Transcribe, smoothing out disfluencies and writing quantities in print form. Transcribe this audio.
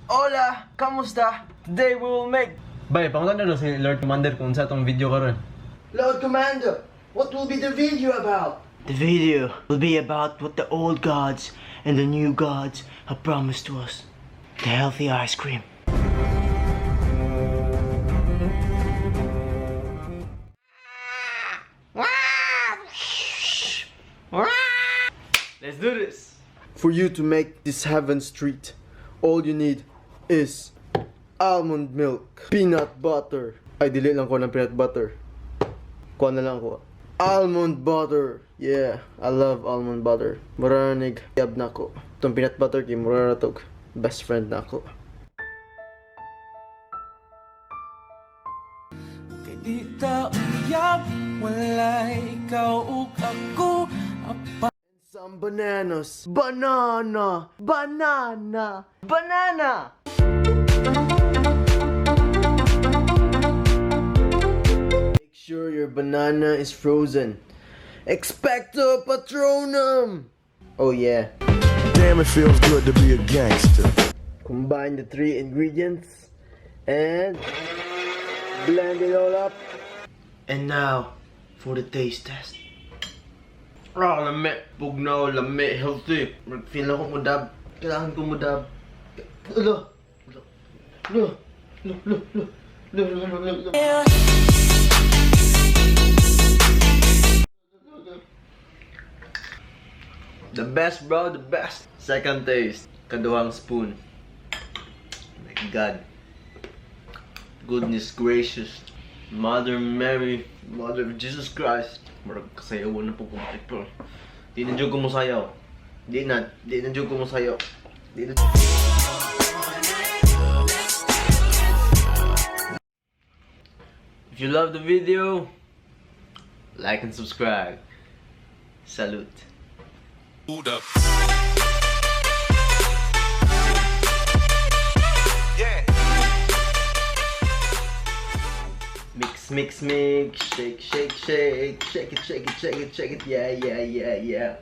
Hola! Kamusta? Today we will make... Bay, pangutan na si Lord Commander kung sa tong video karon. Lord Commander, what will be the video about? The video will be about what the old gods and the new gods have promised to us. The healthy ice cream. Let's do this! For you to make this heaven street, all you need is almond milk, peanut butter. Ay, dili lang ko ng peanut butter. Kuha na lang ko. Almond butter. Yeah, I love almond butter. Muranig yab na ko. Itong peanut butter kay mura na tog. Best friend na ako. Kay di ta umiyak, wala ikaw ug ako. Some bananas. Banana. Banana. Banana. Make sure your banana is frozen. Expecto Patronum. Oh yeah. Damn, it feels good to be a gangster. Combine the 3 ingredients and blend it all up. And now for the taste test. Lami. Pugnaw, lami, healthy. Feel ako mudab. Kailangan ko mudab. Lo. Lo. Lo. Lo. Lo. Lo. Lo. Lo. Lo. The best, bro, the best. Second taste. Kaduhang spoon. My God. Goodness gracious. Mother Mary, Mother of Jesus Christ. Marag kasayawan na po kumatik po. Di na dyan ko mo sayaw. Di na dyan ko mo sayaw. Di na. If you love the video, like and subscribe. Salute. Hold up. Mix, mix, mix, shake, shake, shake, shake it, shake it, shake it, shake it, yeah, yeah, yeah, yeah.